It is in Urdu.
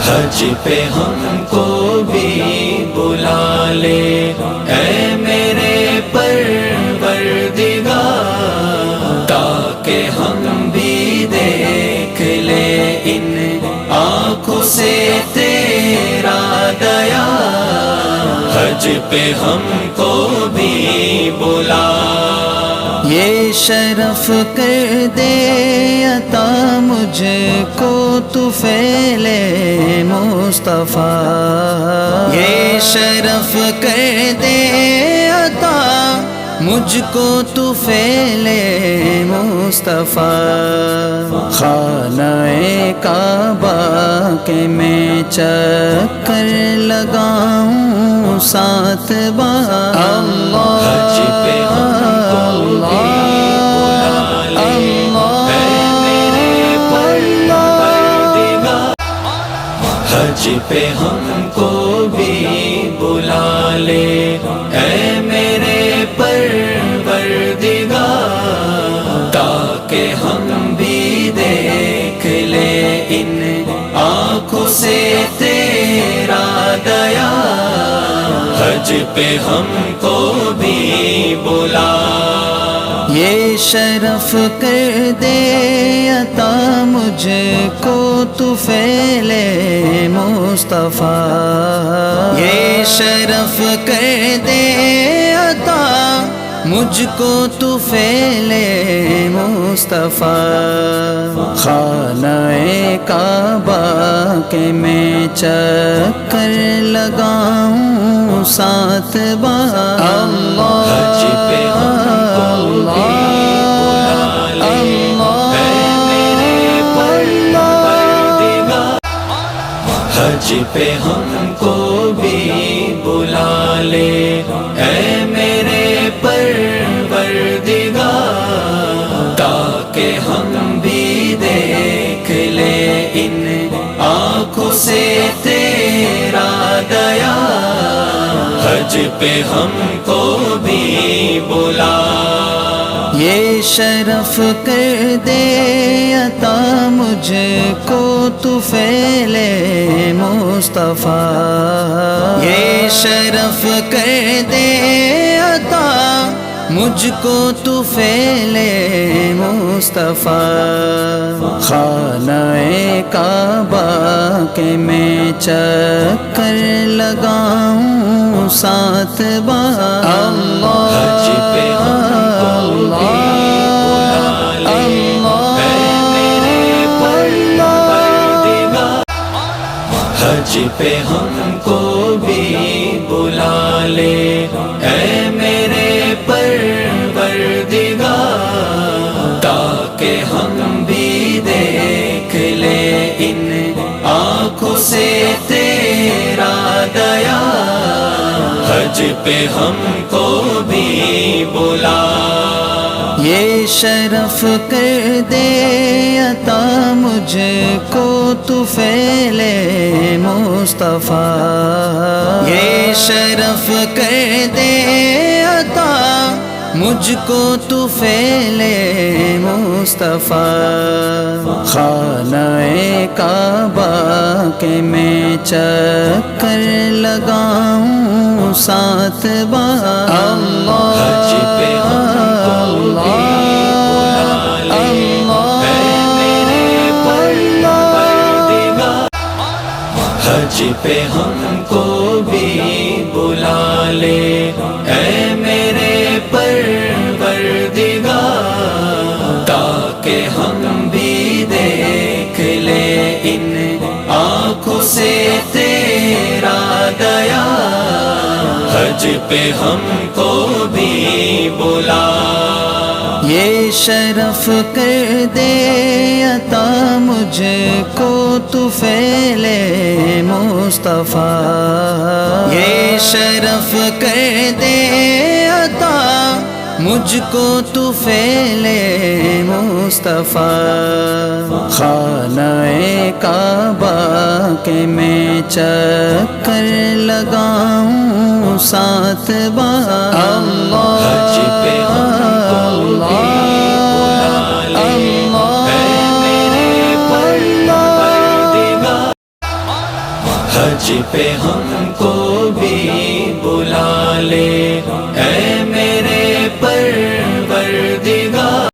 حج پہ ہم کو بھی بلا لے اے میرے پروردگار، تاکہ ہم بھی دیکھ لے ان آنکھوں سے تیرا دیا۔ حج پہ ہم کو بھی بلا، یہ شرف کر دے عطا مجھ کو تو فعل مصطفیٰ، یہ شرف کر دے عطا مجھ کو تو فعل مصطفیٰ۔ خانہ کعبہ کے میں چکر لگاؤں 7 بار، حج پہ ہم کو بھی بلا لے اے میرے پروردگار، حج پہ ہم کو بھی بلا لے اے میرے پروردگار، تاکہ ہم بھی دیکھ لے ان آنکھوں سے تیرا دیا۔ حج پہ ہم کو بھی بلا، یہ شرف کر دے عطا مجھ کو تو فعل مصطفیٰ، یہ شرف کر دے عطا مجھ کو تو فعل مصطفیٰ۔ خانہ کعبہ کے میں چکر لگاؤں 7 بار، حج پہ ہم کو بھی بلا لے اے میرے پروردگار، حج پہ ہم کو بھی بلا لے اے میرے پروردگار، تاکہ ہم بھی دیکھ لے ان آنکھوں سے تیرا دیا۔ حج پہ ہم کو بھی بلا، یہ شرف کر دے عطا مجھ کو تو فعل مصطفیٰ، یہ شرف کر دے عطا مجھ کو تو فعل مصطفیٰ۔ خانہ کعبہ کے میں چکر لگاؤں 7 بار، حج پہ ہم کو بھی بلا لے اے میرے پروردگار، حج پہ ہم کو بھی بلا لے اے میرے پروردگار، تاکہ ہم بھی دیکھ لے ان آنکھوں سے تیرا دیا۔ حج پہ ہم کو بھی بلا، یہ شرف کر دے عطا مجھ کو تو فعل مصطفیٰ، یہ شرف کر دے عطا مجھ کو تو فعل مصطفیٰ۔ خانہ کعبہ کے میں چکر لگاؤں 7 بار، حج پہ ہم کو بھی بلا لے اے میرے پروردگار، حج پہ ہم کو بھی بلا لے اے میرے پروردگار، تاکہ ہم بھی دیکھ لے ان آنکھوں سے تیرا دیا۔ حج پہ ہم کو بھی بلا، یہ شرف کر دے عطا مجھ کو تو فعل مصطفیٰ، یہ شرف کر دے عطا مجھ کو تو فعل مصطفیٰ۔ خانہ کعبہ کے میں چکر لگاؤں 7 بار، حج پہ ہم کو بھی بلا لے اے میرے پروردگار، حج پہ ہم کو بھی